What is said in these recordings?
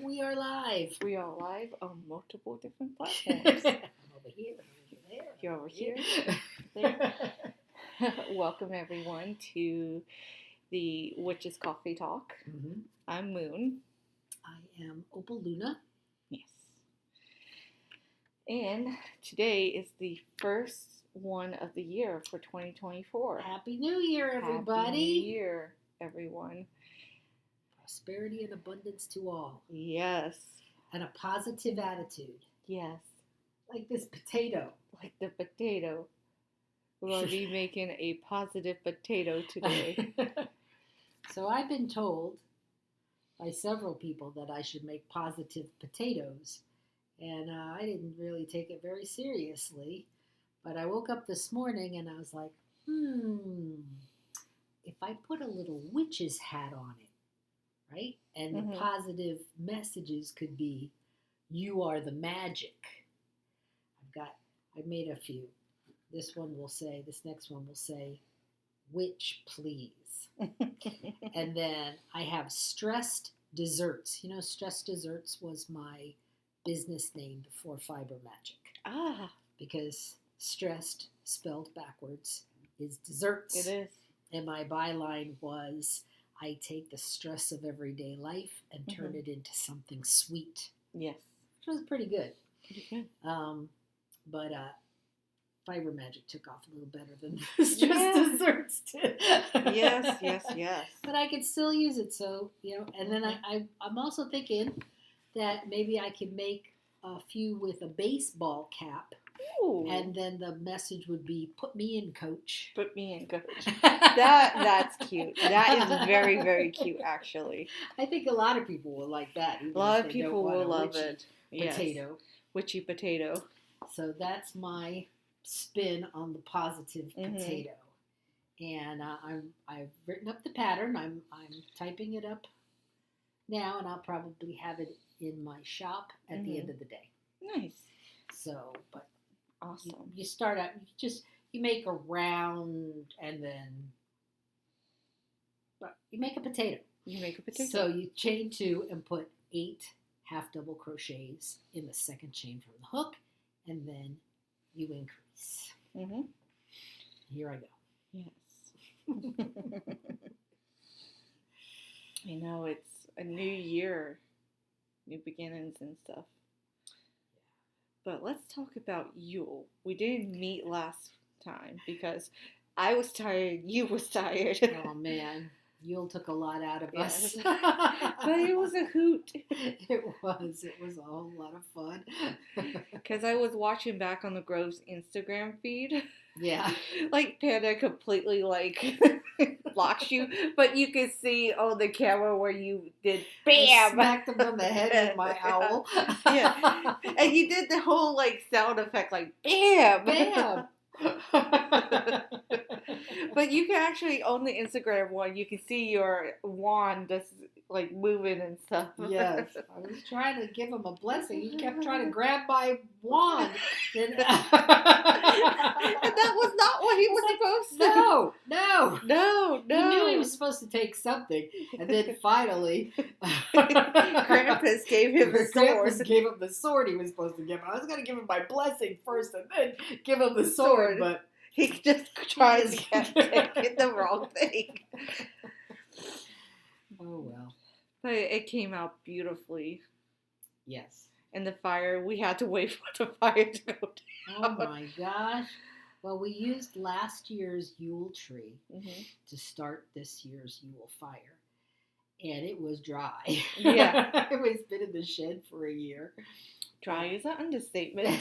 We are live. We are live on multiple different platforms. I'm over here, I'm over there. You're over here, there. Welcome everyone to the Witch's Coffee Talk. Mm-hmm. I'm Moon. I am Opal Luna. Yes. And today is the first one of the year for 2024. Happy New Year, everybody. Happy New Year, everyone. Prosperity and abundance to all. Yes. And a positive attitude. Yes. Like this potato. Like the potato. We're going to be making a positive potato today. So I've been told by several people that I should make positive potatoes. And I didn't really take it very seriously. But I woke up this morning and I was like, if I put a little witch's hat on it, right? And the positive messages could be, you are the magic. I made a few. This next one will say, witch please. And then I have stressed desserts. You know, stressed desserts was my business name before Fiber Magic. Ah. Because stressed, spelled backwards, is desserts. It is. And my byline was, I take the stress of everyday life and turn it into something sweet. Yes. Which was pretty good. Pretty good. But Fiber Magic took off a little better than this desserts did. Yes. But I could still use it, so, and then I'm also thinking that maybe I could make a few with a baseball cap. Ooh. And then the message would be, put me in, coach. Put me in, coach. That's cute. That is very, very cute, actually. I think a lot of people will like that. A lot of people will love it. Potato. Yes. Witchy potato. So that's my spin on the positive potato. And I've written up the pattern. I'm typing it up now, and I'll probably have it in my shop at the end of the day. Nice. So, but awesome. You start out, you make a round, and then you make a potato. So you chain 2 and put 8 half double crochets in the second chain from the hook, and then you increase. Here I go. Yes. You know, it's a new year, new beginnings and stuff. But let's talk about Yule. We didn't meet last time because I was tired, you was tired. Oh man, Yule took a lot out of us. But it was a hoot. It was a whole lot of fun. Because I was watching back on the Grove's Instagram feed. Yeah. Like Panda completely blocks you, but you can see on the camera where you did BAM! I smacked him on the head with my owl. Yeah. And you did the whole sound effect BAM! BAM! But you can actually, on the Instagram one, you can see your wand just moving and stuff. Yes. I was trying to give him a blessing. He kept trying to grab my wand. And that was not what he was supposed to. No. He knew he was supposed to take something. And then finally, Krampus gave him the sword. Krampus gave him the sword he was supposed to give him. I was going to give him my blessing first and then give him the sword. But he just tried to get the wrong thing. Oh, well. But it came out beautifully. Yes. And the fire, we had to wait for the fire to go down. Oh, my gosh. Well, we used last year's Yule tree to start this year's Yule fire. And it was dry. Yeah. It was been in the shed for a year. Dry is an understatement.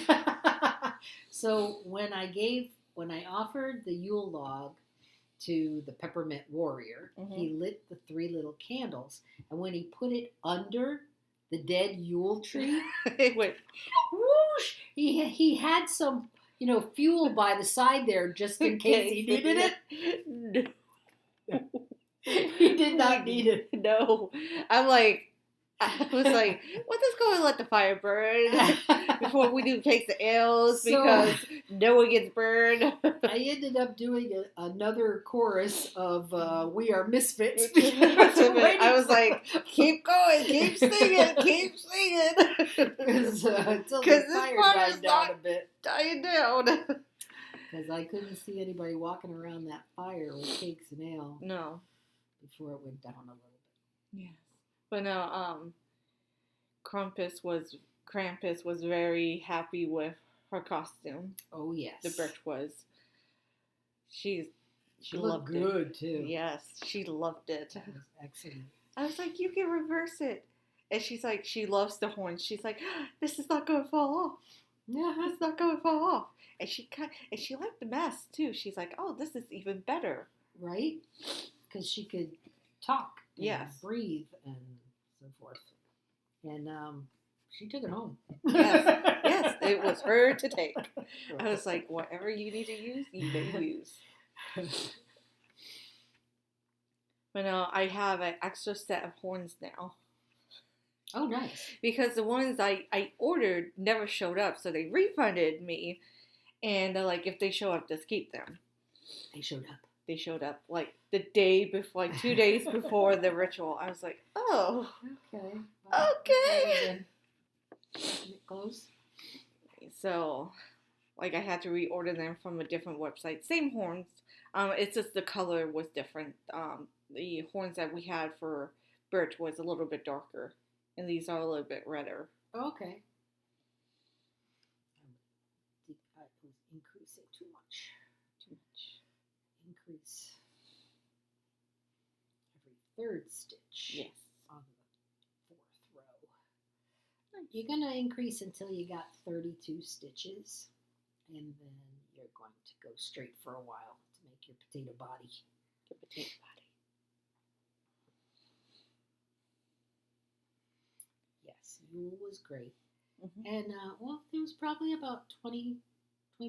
So when I offered the Yule log to the Peppermint Warrior, he lit the 3 little candles. And when he put it under the dead Yule tree, it went whoosh! He had some, fuel by the side there just in case he needed it. No. He did not need it. No. I'm like, I was like, "Let's just go and let the fire burn before we do taste the ales because no one gets burned." I ended up doing another chorus of "We Are Misfits." I was like, "Keep going, keep singing, keep singing," until because the this fire fire died is down not a bit. dying down. Because I couldn't see anybody walking around that fire with cakes and ale No. before it went down a little bit. Yes. But no, Krampus was very happy with her costume. Oh yes, The Birch was. She looked loved good it. too. Yes, she loved it. That was excellent. I was like, you can reverse it. And she's like, she loves the horns. She's like, this is not gonna fall off. Yeah, It's not gonna fall off. And she liked the mask too. She's like, oh, this is even better. right? Because she could talk, and Yes. breathe, and so forth. And she took it home. Yes, it was her to take. I was like, whatever you need to use, you may use. But no, I have an extra set of horns now. Oh, nice. Because the ones I ordered never showed up, so they refunded me. And they're like, if they show up, just keep them. They showed up. They showed up like the day before, like 2 days before the ritual. I was like, oh, Okay. okay. Close. So, like, I had to reorder them from a different website. Same horns. It's just the color was different. The horns that we had for Birch was a little bit darker, and these are a little bit redder. Okay. I was increasing too much. Increase every third stitch. Yes. On the fourth row. You're going to increase until you got 32 stitches, and then you're going to go straight for a while to make your potato body. Your potato body. Yes, Yule was great. Mm-hmm. And, well, there was probably about 20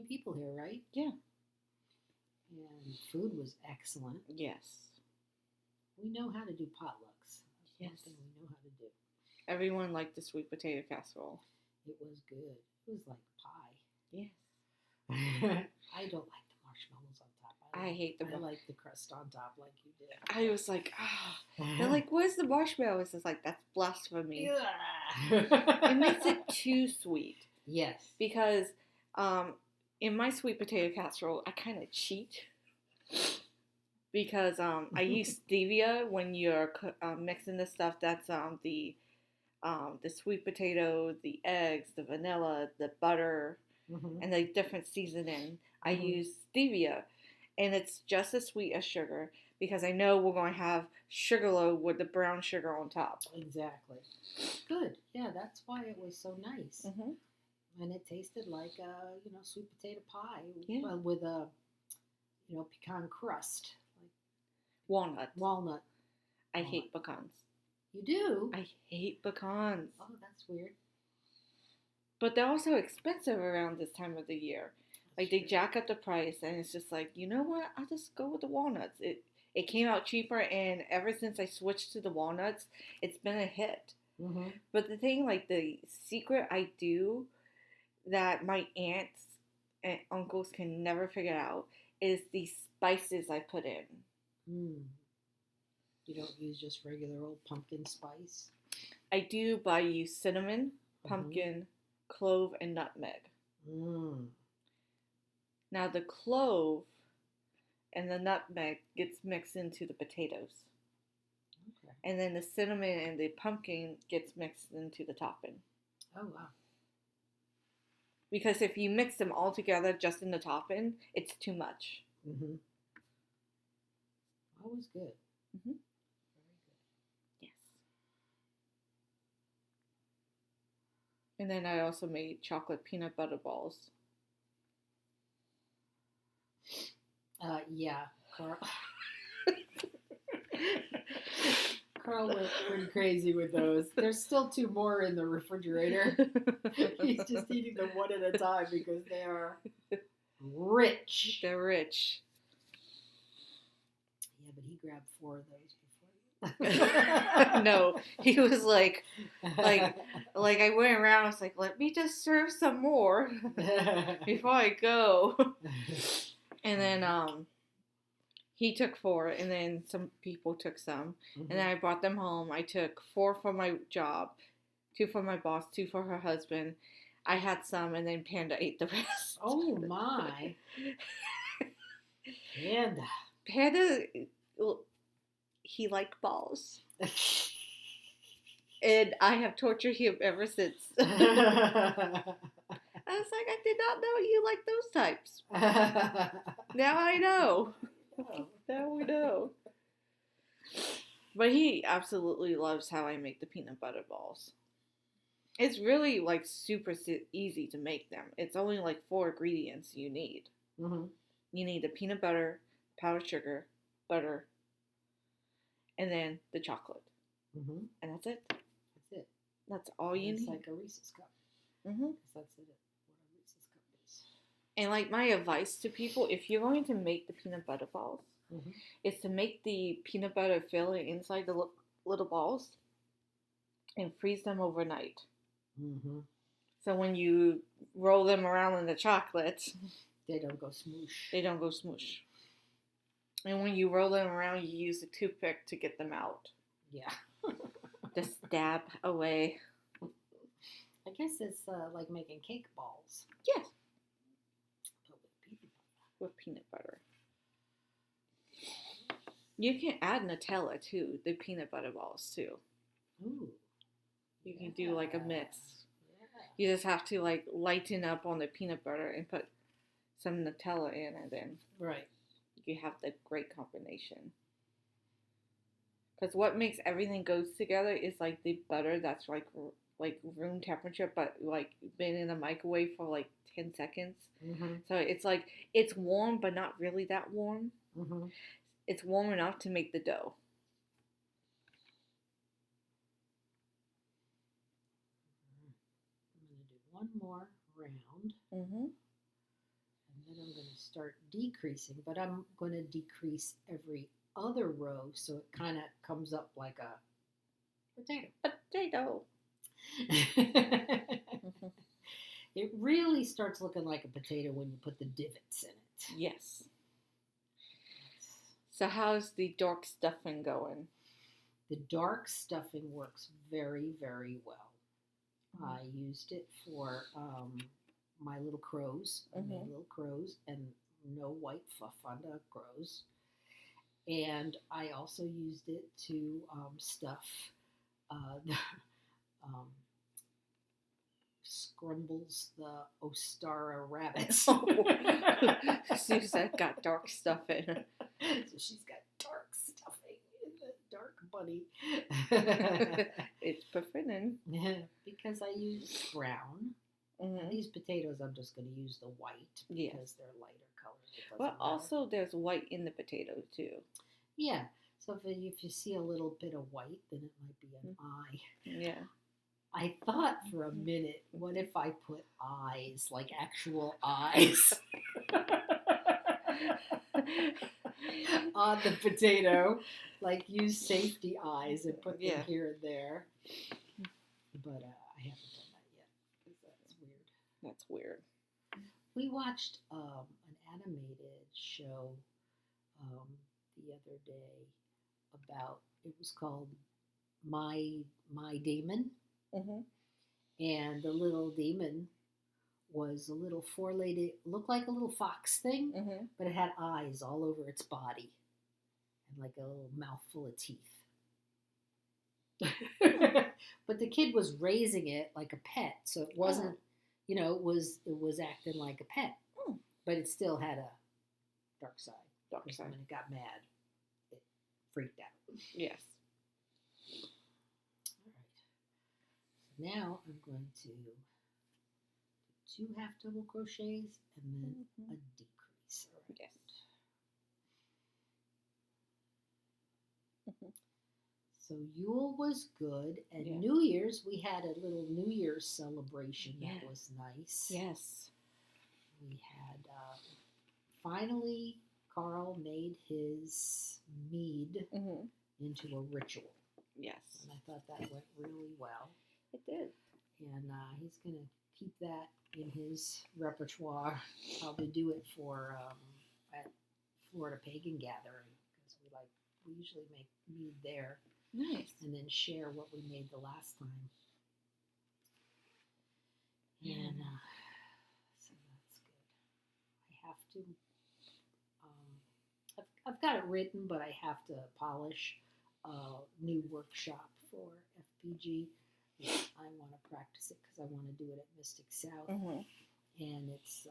people here, right? Yeah. And food was excellent. Yes. We know how to do potlucks. That's Yes. one thing we know how to do. Everyone liked the sweet potato casserole. It was good. It was like pie. Yes. I don't like the marshmallows on top. I hate the I like the crust on top like you did. I was like, They're like, where's the marshmallows? It's like, that's blasphemy. It makes it too sweet. Yes. Because in my sweet potato casserole, I kind of cheat. Because I use stevia when you're mixing the stuff. That's the sweet potato, the eggs, the vanilla, the butter, and the different seasoning. I use stevia, and it's just as sweet as sugar because I know we're going to have sugarloaf with the brown sugar on top. Exactly. Good. Yeah, that's why it was so nice. Mm-hmm. And it tasted like sweet potato pie with a pecan crust. Walnut. I hate pecans. You do? I hate pecans. Oh, that's weird. But they're also expensive around this time of the year. Like, they jack up the price, and it's just like, you know what? I'll just go with the walnuts. It came out cheaper, and ever since I switched to the walnuts, it's been a hit. Mm-hmm. But the thing, like, the secret I do that my aunts and uncles can never figure out is the spices I put in. You don't use just regular old pumpkin spice? I do, but I use cinnamon, pumpkin, clove, and nutmeg. Now the clove and the nutmeg gets mixed into the potatoes. Okay. And then the cinnamon and the pumpkin gets mixed into the topping. Oh, wow. Because if you mix them all together just in the topping, it's too much. Mm-hmm. That was good. Mm-hmm. Very good. Yes. And then I also made chocolate peanut butter balls. Yeah, Carl went pretty crazy with those. There's still 2 more in the refrigerator. He's just eating them one at a time because they are rich. They're rich. Yeah, but he grabbed 4 of those No, he was like I went around. I was like, let me just serve some more before I go. And then he took 4, and then some people took some, and then I brought them home. I took 4 for my job, 2 for my boss, 2 for her husband. I had some, and then Panda ate the rest. Oh my! Panda. Panda, he liked balls, and I have tortured him ever since. I was like, I did not know you like those types. Now I know. Now we know. But he absolutely loves how I make the peanut butter balls. It's really like super easy to make them. It's only like 4 ingredients you need. Mm-hmm. You need the peanut butter, powdered sugar, butter, and then the chocolate. Mm-hmm. And that's it. That's it. That's all you need. It's like a Reese's cup. Mm-hmm. That's it. What a Reese's cup is. And like my advice to people, if you're going to make the peanut butter balls, is to make the peanut butter filling inside the little balls and freeze them overnight. Mm-hmm. So when you roll them around in the chocolate, they don't go smoosh. They don't go smoosh. And when you roll them around, you use a toothpick to get them out. Yeah. Just stab away. I guess it's like making cake balls. Yes. But with peanut butter. You can add Nutella too, the peanut butter balls too. Ooh. You can do like a mix. You just have to like lighten up on the peanut butter and put some Nutella in, and then you have the great combination. Because what makes everything goes together is like the butter that's like room temperature, but like been in the microwave for like 10 seconds. Mm-hmm. So it's like it's warm, but not really that warm. Mm-hmm. It's warm enough to make the dough. I'm going to do one more round. Mm-hmm. And then I'm going to start decreasing, but I'm going to decrease every other row so it kind of comes up like a potato. It really starts looking like a potato when you put the divots in it. Yes. So how's the dark stuffing going? The dark stuffing works very, very well. I used it for my little crows. I made little crows and no white fluff on the crows. And I also used it to stuff Scrumbles the Ostara rabbits. Suzette got dark stuffing. So she's got dark stuffing in the dark bunny. It's perfinin. Because I use brown. Mm-hmm. These potatoes, I'm just going to use the white because they're lighter colors. But also, there's white in the potato too. Yeah. So if you see a little bit of white, then it might be an eye. Yeah. I thought for a minute, what if I put eyes, like actual eyes, on the potato? Like use safety eyes and put them here and there. But I haven't done that yet because that's weird. That's weird. We watched an animated show the other day about, it was called My Demon. Mm-hmm. And the little demon was a little four-legged, looked like a little fox thing, but it had eyes all over its body and like a little mouthful of teeth. But the kid was raising it like a pet, so it wasn't, it was acting like a pet, but it still had a dark side. When it got mad, it freaked out. Yes. Now I'm going to do 2 half double crochets and then a decrease. Yes. So Yule was good, and New Year's, we had a little New Year's celebration that was nice. Yes. We had, finally, Carl made his mead into a ritual. Yes. And I thought that went really well. It did. And he's going to keep that in his repertoire. Probably do it for at Florida Pagan Gathering because we usually make mead there. Nice. And then share what we made the last time. Yeah. And so that's good. I have to. I've got it written, but I have to polish a new workshop for FPG. I want to practice it because I want to do it at Mystic South, and it's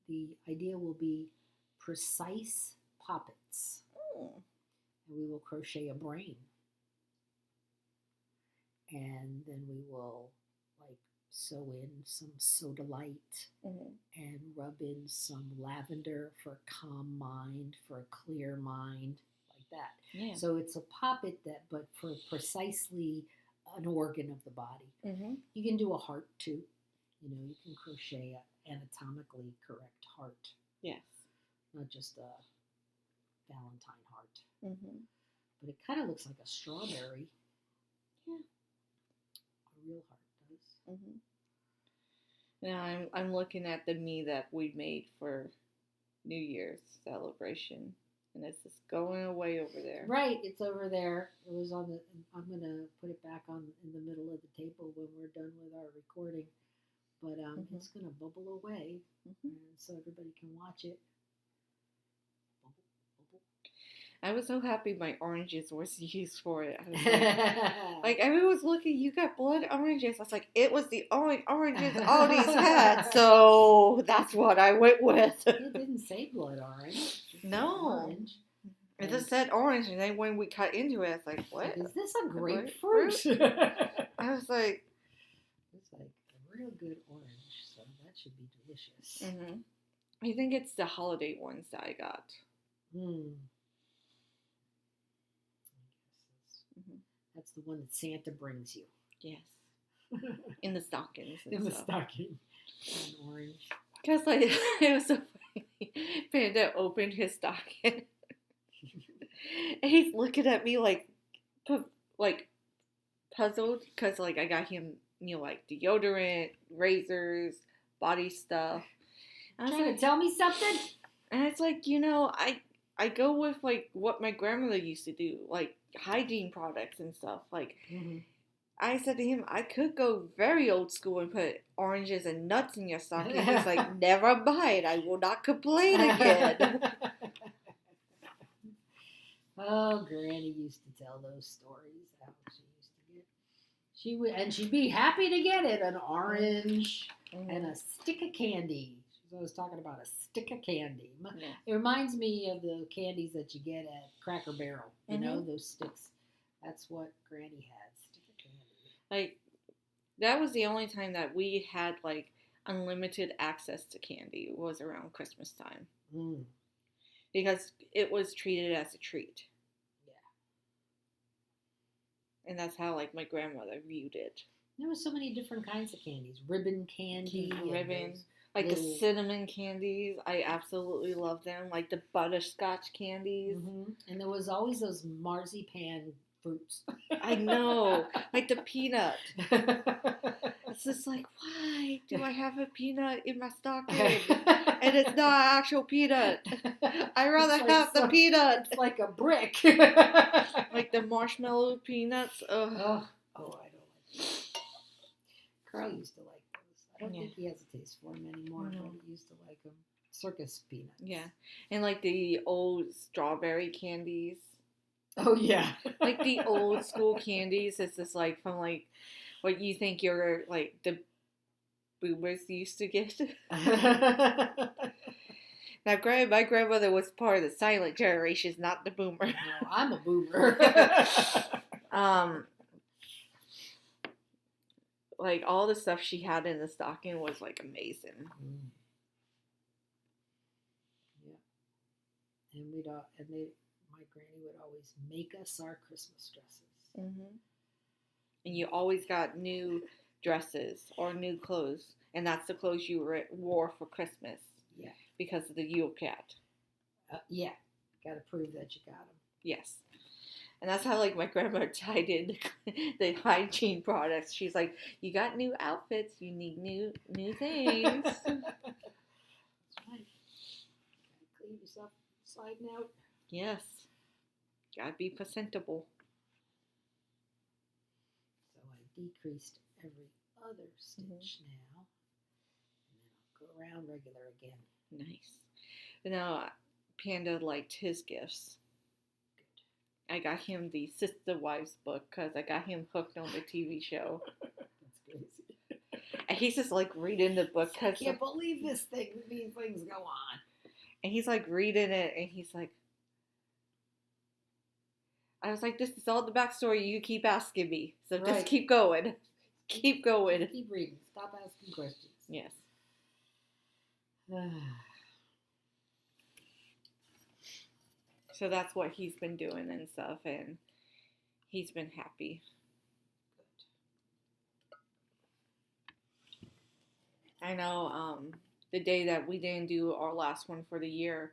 the idea will be precise poppets, and we will crochet a brain, and then we will sew in some sodalite and rub in some lavender for a calm mind, for a clear mind, like that. Yeah. So it's a poppet but for precisely an organ of the body. You can do a heart too. You can crochet an anatomically correct heart. Yes. Not just a Valentine heart. But it kind of looks like a strawberry. Yeah. A real heart. Now I'm looking at the me that we made for New Year's celebration, and it's just going away over there. Right, it's over there. It was on the. I'm gonna put it back on in the middle of the table when we're done with our recording, but it's gonna bubble away, and so everybody can watch it. Bubble, bubble. I was so happy my oranges was used for it. I was like everyone was looking, you got blood oranges. I was like, it was the only oranges Aldi's had, so that's what I went with. It didn't say blood orange. No. Orange. It just said orange, and then when we cut into it, it's like, what? Is this a grapefruit? I was like, it's like a real good orange, so that should be delicious. I think it's the holiday ones that I got. That's the one that Santa brings you. Yes. In the stockings. In the stocking. An orange. Because it was so funny. Panda opened his stocking. And he's looking at me like puzzled. Because I got him, deodorant, razors, body stuff. And I was trying to tell me something? And it's I go with what my grandmother used to do, hygiene products and stuff. I said to him, I could go very old school and put oranges and nuts in your stocking. He's like, never mind, I will not complain again. Oh, Granny used to tell those stories. How she used to get. She'd be happy to get it, an orange and a stick of candy. I was talking about a stick of candy. Yeah. It reminds me of the candies that you get at Cracker Barrel. You know, those sticks. That's what Granny had, stick of candy. That was the only time that we had, unlimited access to candy was around Christmas time. Because it was treated as a treat. Yeah. And that's how, my grandmother viewed it. There were so many different kinds of candies. Ribbon candy. Ribbon. The cinnamon candies, I absolutely love them. The butterscotch candies. And there was always those marzipan fruits. I know. The peanut. It's just why do I have a peanut in my stocking? And it's not an actual peanut. I'd rather have the peanut. It's like a brick. The marshmallow peanuts. Ugh. Oh, I don't like that. Carl used to like I don't think he has a taste for them anymore, but he used to like them. Circus peanuts. Yeah. And the old strawberry candies. Oh, yeah. The old school candies. It's just from what you think you're the boomers used to get. Now, granted, my grandmother was part of the silent generation, not the boomer. No, I'm a boomer. All the stuff she had in the stocking was amazing. Yeah, and my granny would always make us our Christmas dresses. And you always got new dresses or new clothes, and that's the clothes you wore for Christmas. Yeah, because of the Yule Cat. Yeah, Got to prove that you got them. Yes. And that's how, like, my grandma tied in the hygiene products. She's like, you got new outfits, you need new things. That's right. Clean yourself inside and out. Yes. Gotta be presentable. So I decreased every other stitch now. And then I'll go around regular again. Nice. Now, Panda liked his gifts. I got him the Sister Wives book because I got him hooked on the TV show. That's crazy. And he's just like reading the book. I can't believe these things go on. And he's like reading it and he's like, I was like, this is all the backstory you keep asking me. So just keep going. Keep going. Keep reading. Stop asking questions. Yes. So that's what he's been doing and stuff, and he's been happy. Good. I know the day that we didn't do our last one for the year,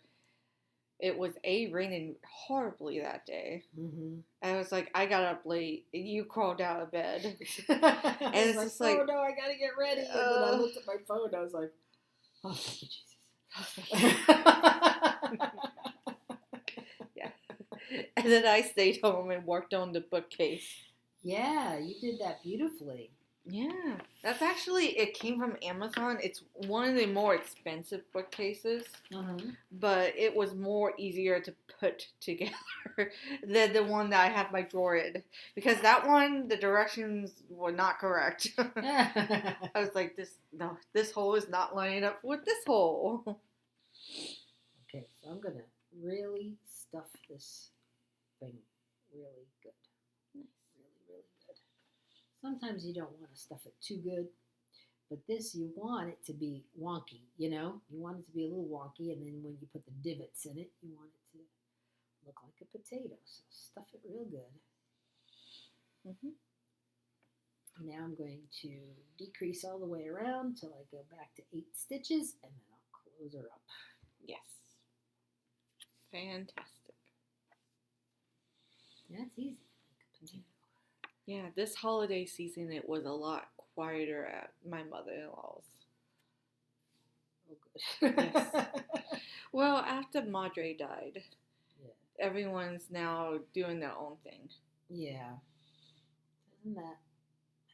it was raining horribly that day. Mm-hmm. I was like, I got up late, and you crawled out of bed. And it's like, just like, oh no, I gotta get ready. And then I looked at my phone, and I was like, oh, thank you, Jesus. Yeah. And then I stayed home and worked on the bookcase. Yeah, you did that beautifully. Yeah, that's actually, it came from Amazon. It's one of the more expensive bookcases, but it was more easier to put together than the one that I have my drawer in. Because that one, the directions were not correct. I was like, this hole is not lining up with this hole. Okay, so I'm going to really stuff this thing really good. Sometimes you don't want to stuff it too good, but this, you want it to be wonky, you know? You want it to be a little wonky, and then when you put the divots in it, you want it to look like a potato. So stuff it real good. Now I'm going to decrease all the way around till I go back to 8 stitches, and then I'll close her up. Yes. Fantastic. That's easy. Like a potato. Yeah, this holiday season, it was a lot quieter at my mother-in-law's. Oh, good. Yes. Well, after Madre died, everyone's now doing their own thing. Yeah. Isn't that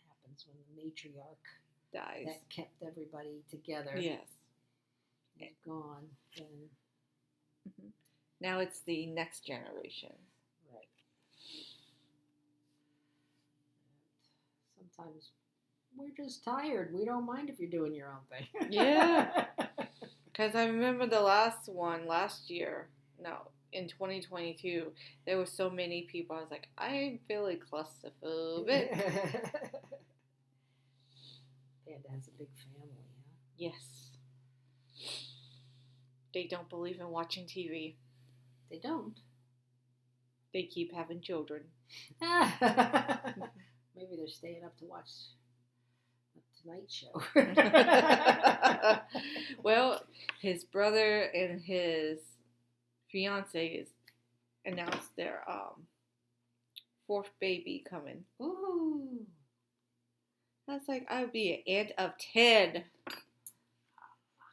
happens when the matriarch dies? That kept everybody together. Yes. Is gone. Then. Now it's the next generation. Sometimes we're just tired. We don't mind if you're doing your own thing. Yeah. Because I remember the last one last year. No, in 2022, there were so many people. I was like, I'm feeling claustrophobic. Panda has a big family, huh? Yes. They don't believe in watching TV. They don't. They keep having children. Maybe they're staying up to watch the Tonight Show. Well, his brother and his fiance announced their 4th baby coming. Ooh. I was like, I would be an aunt of 10.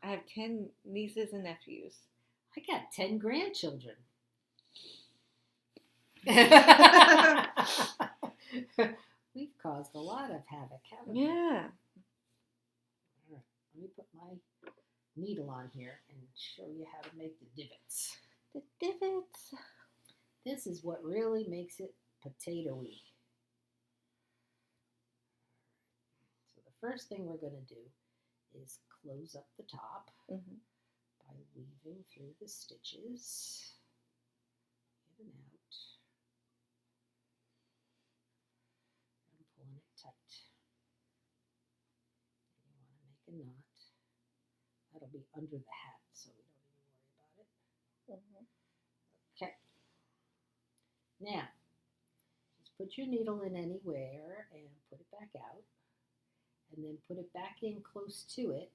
I have 10 nieces and nephews. I got 10 grandchildren. We've caused a lot of havoc, haven't we? Yeah. All right, let me put my needle on here and show you how to make the divots. The divots. This is what really makes it potato-y. So the first thing we're going to do is close up the top by weaving through the stitches, in and out. Pulling it tight. And you want to make a knot. That'll be under the hat, so we don't even worry about it. Okay. Now, just put your needle in anywhere and put it back out. And then put it back in close to it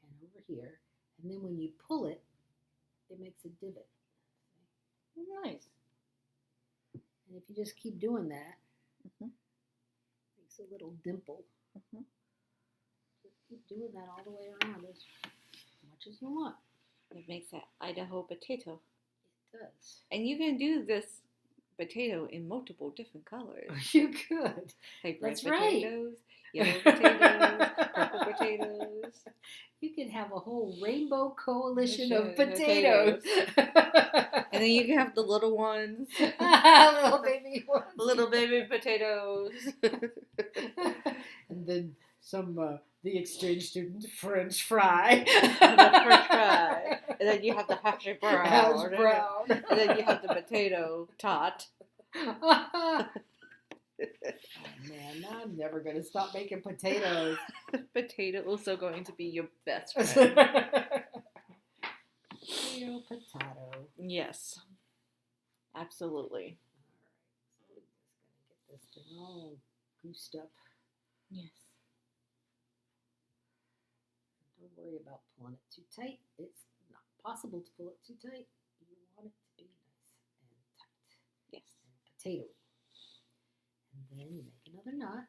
and over here. And then when you pull it, it makes a divot. Nice. And if you just keep doing that, Mhm. makes a little dimple. Mhm. Just keep doing that all the way around as much as you want. It makes that Idaho potato. It does. And you can do this potato in multiple different colors. You could. Like red That's right. potatoes, yellow potatoes, purple potatoes. You could have a whole rainbow coalition of Potatoes. potatoes. And then you can have the little ones. Little baby ones. Little baby potatoes. And then some, the exchange student French fry. The French fry. And then you have the hash brown. Hash brown. And then you have the potato tot. Oh, man, now I'm never going to stop making potatoes. Potatoes are going to be your best friend. Potato, potato. Yes. Absolutely. All right, so we're just going to get this thing all goosed up. Yes. Don't worry about pulling it too tight. It's not possible to pull it too tight. You want it to be nice and tight. Yes. And potato. And then you make another knot.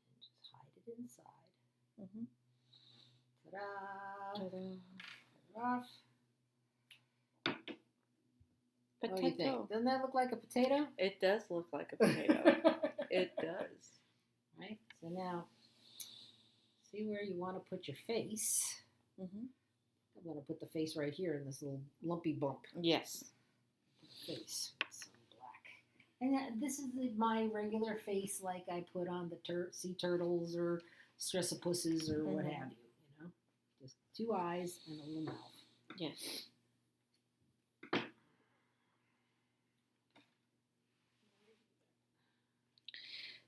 And just hide it inside. Mm-hmm. Ta-da! Ta-da. Put it off. What do you think? Potato. Doesn't that look like a potato? It does look like a potato. It does. Right? So now, see where you want to put your face. Mm-hmm. I'm going to put the face right here in this little lumpy bump. Yes. Face. So black. And this is my regular face like I put on the sea turtles or stressopusses or what have you. You know? Just 2 eyes and a little mouth. Yes.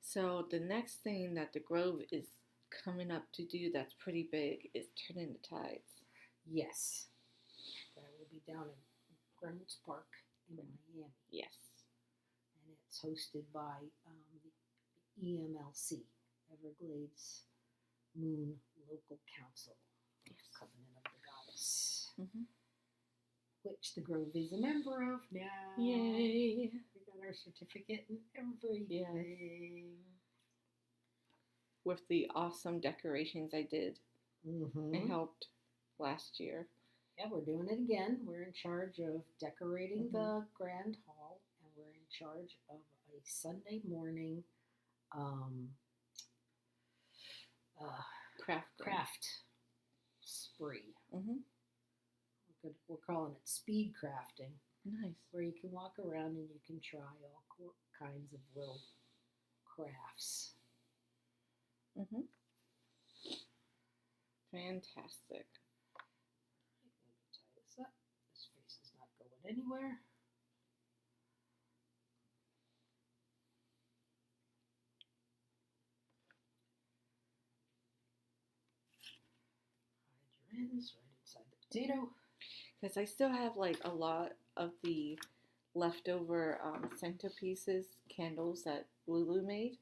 So the next thing that the Grove is coming up to do that's pretty big is turning the tides. Yes. That will be down in Reynolds Park in Miami. Yes. And it's hosted by the EMLC, Everglades Moon Local Council of Covenant of the Goddess, Mm-hmm. which the Grove is a member of now. Yay. We got our certificate and everything. With the awesome decorations I did Mm-hmm. and helped last year. Yeah, we're doing it again. We're in charge of decorating the Grand Hall, and we're in charge of a Sunday morning craft spree. Mm-hmm. We're calling it speed crafting, Nice. where you can walk around and you can try all kinds of little crafts. Mm-hmm. Fantastic. Let me tie this up. This face is not going anywhere. Hide your ends right inside the potato. Because I still have like a lot of the leftover centerpieces, candles that Lulu made.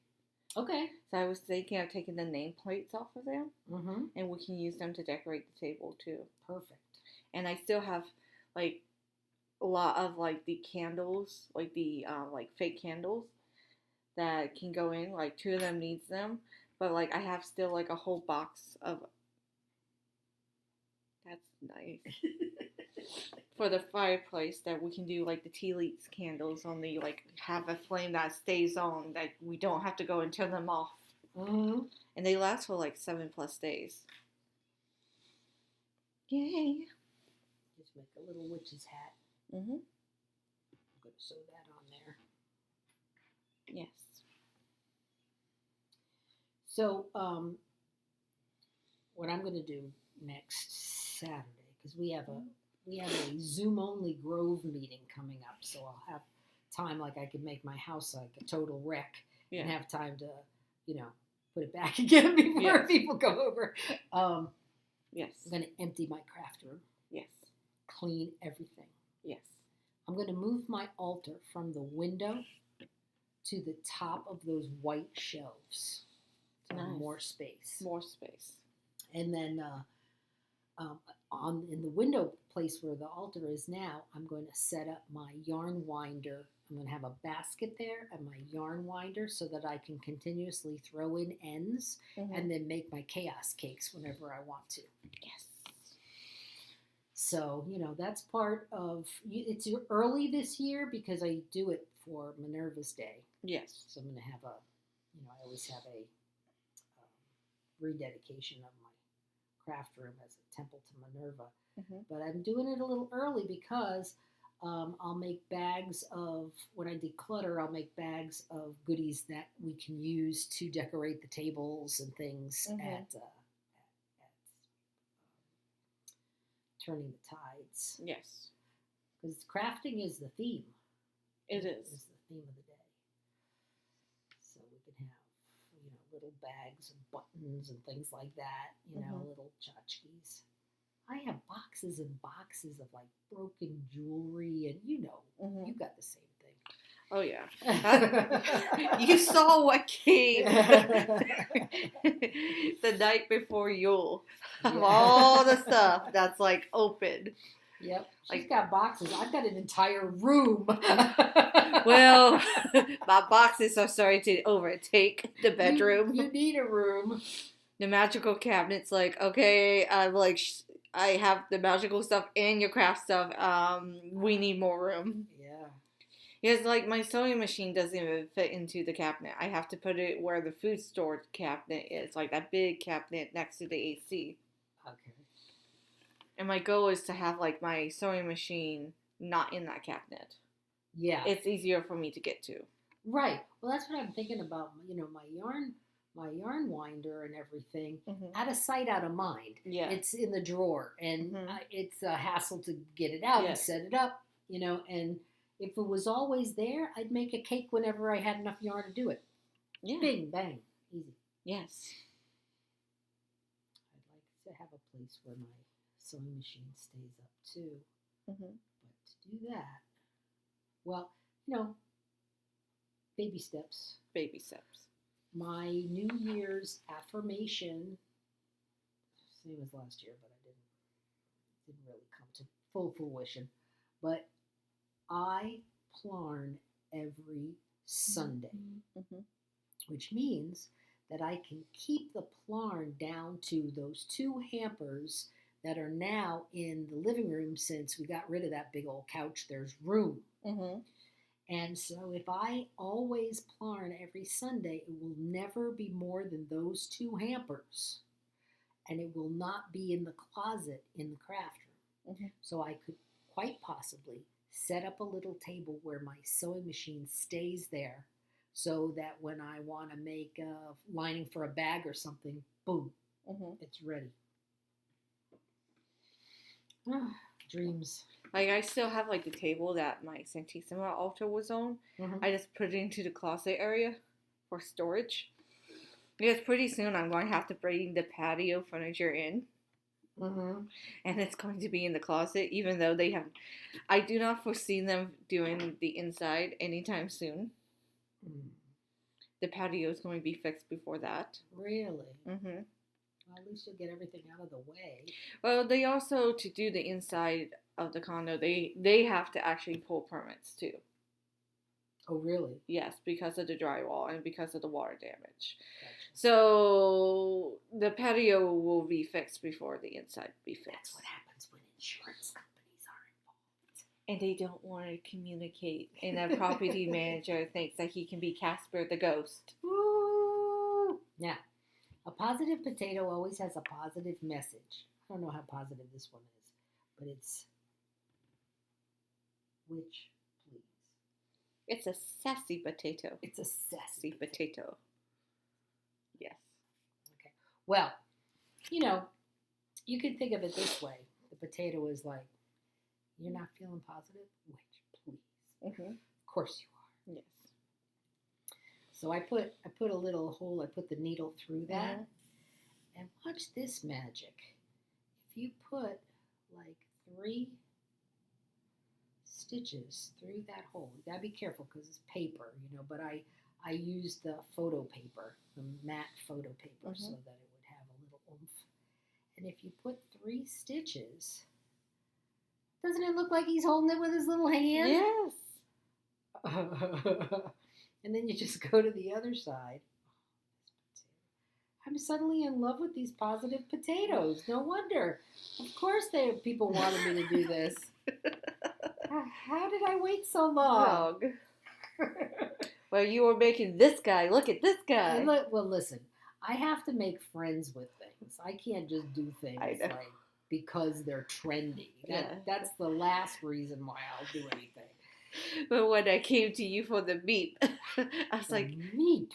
Okay. So I was thinking of taking the nameplates off of them, Mm-hmm. and we can use them to decorate the table too. Perfect. And I still have like a lot of like the candles, like the like fake candles that can go in. Like 2 of them needs them, but like I have still like a whole box of. That's nice. For the fireplace that we can do like the tea leaves candles on the like have a flame that stays on that we don't have to go and turn them off. Mm-hmm. And they last for like 7+ days. Yay. Just make a little witch's hat. Mm-hmm. I'm going to sew that on there. Yes. So, what I'm going to do next Saturday, because we have a Zoom only Grove meeting coming up, so I'll have time like I could make my house like a total wreck and have time to, put it back again before people go over. Yes. I'm going to empty my craft room. Yes. Clean everything. Yes. I'm going to move my altar from the window to the top of those white shelves. So Nice. more space. More space. And then in the window place where the altar is now, I'm going to set up my yarn winder. I'm going to have a basket there and my yarn winder so that I can continuously throw in ends and then make my chaos cakes whenever I want to. Yes. So, that's part of it's early this year because I do it for Minerva's Day. Yes. So I'm going to have I always have a rededication of my craft room as a temple to Minerva. But I'm doing it a little early because I'll make bags of, when I declutter, I'll make bags of goodies that we can use to decorate the tables and things at Turning the Tides. Yes. Because crafting is the theme. It is. It's the theme of the day. So we can have, little bags of buttons and things like that, little tchotchkes. I have boxes and boxes of like broken jewelry, and you got the same thing. Oh yeah. You saw what came the night before Yule. Of all the stuff that's like open. Yep. She's got boxes. I've got an entire room. Well, my boxes are starting to overtake the bedroom. You need a room. The magical cabinet's like, okay, I have the magical stuff and your craft stuff. We need more room. Yeah. Because, like, my sewing machine doesn't even fit into the cabinet. I have to put it where the food storage cabinet is, like that big cabinet next to the AC. Okay. And my goal is to have, like, my sewing machine not in that cabinet. Yeah. It's easier for me to get to. Right. Well, that's what I'm thinking about, my yarn winder and everything. Out of sight, out of mind. Yeah. It's in the drawer, and it's a hassle to get it out and set it up, and if it was always there, I'd make a cake whenever I had enough yarn to do it. Yeah. Bing, bang, easy. Yes. I'd like to have a place where my sewing machine stays up too. But to do that, well, baby steps. Baby steps. My New Year's affirmation, same as last year, but I didn't really come to full fruition. But I plarn every Sunday, which means that I can keep the plarn down to those 2 hampers that are now in the living room since we got rid of that big old couch. There's room. And so if I always plarn every Sunday, it will never be more than those 2 hampers. And it will not be in the closet in the craft room. So I could quite possibly set up a little table where my sewing machine stays there so that when I want to make a lining for a bag or something, boom, it's ready. Dreams. Like, I still have, like, the table that my Santissima altar was on. I just put it into the closet area for storage. Because pretty soon I'm going to have to bring the patio furniture in. And it's going to be in the closet, even though I do not foresee them doing the inside anytime soon. The patio is going to be fixed before that. Really? Well, at least you'll get everything out of the way. Well, they also, to do the inside of the condo, they have to actually pull permits too. Oh, really? Yes, because of the drywall and because of the water damage. Gotcha. So the patio will be fixed before the inside be fixed. That's what happens when insurance companies are involved. And they don't want to communicate. And a property manager thinks that he can be Casper the ghost. Woo! Now, a positive potato always has a positive message. I don't know how positive this one is, but it's which, please. It's a sassy potato. It's a sassy potato. Yes. Okay. Well, you can think of it this way. The potato is like, you're not feeling positive? Which, please. Of course you are. Yes. So I put a little hole, I put the needle through that, and watch this magic. If you put like 3 stitches through that hole, you gotta be careful because it's paper, but I I used the photo paper, the matte photo paper, so Mhm. that it would have a little oomph. And if you put 3 stitches, doesn't it look like he's holding it with his little hand? Yes. And then you just go to the other side. I'm suddenly in love with these positive potatoes. No wonder. Of course, people wanted me to do this. How did I wait so long? Dog. Well, you were making this guy. Look at this guy. Well, listen. I have to make friends with things. I can't just do things I know. like because they're trendy. Yeah. That's the last reason why I'll do anything. But when I came to you for the meep, I was A like, meep.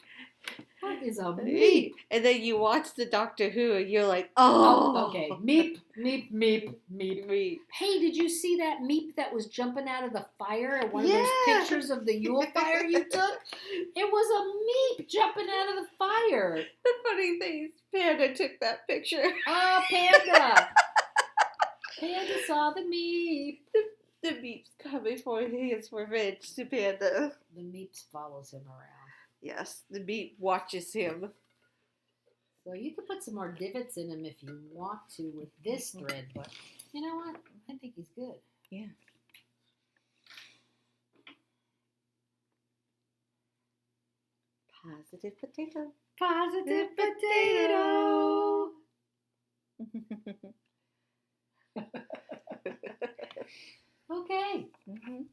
What is a meep? meep. And then you watch the Doctor Who, and you're like, oh, Oh, okay. Meep, meep, meep, meep. Meep. Hey, did you see that meep that was jumping out of the fire at one of Yeah. those pictures of the Yule fire you took? It was a meep jumping out of the fire. The funny thing is, Panda took that picture. Oh, Panda. Panda saw the meep. The meep's coming for his revenge to Panda. The meeps follows him around. Yes, the meep watches him. So you can put some more divots in him if you want to with this thread, but you know what? I think he's good. Yeah. Positive potato. Positive potato. Okay. Mhm.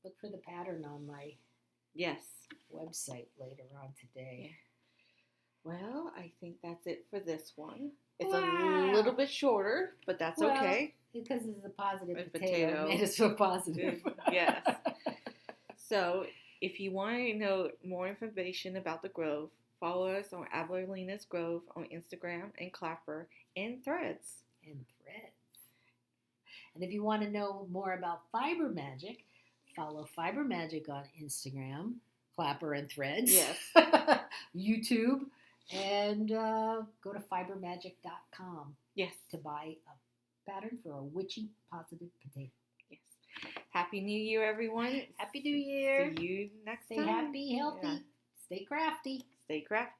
Look for the pattern on my Yes. website later on today. Well, I think that's it for this one. It's Wow. a little bit shorter, but that's Well, okay. Because it's a positive A potato. potato. Made us feel positive. Yes. So, if you want to know more information about the Grove, follow us on Abilene Grove on Instagram and Clapper and Threads. And threads. And if you want to know more about Fiber Magic, follow Fiber Magic on Instagram, Clapper and Threads. Yes. YouTube, and go to fibermagic.com Yes. to buy a pattern for a witchy positive potato. Yes. Happy New Year, everyone. Happy New Year. See you next Stay time. happy, healthy, Yeah. stay crafty. Stay crafty.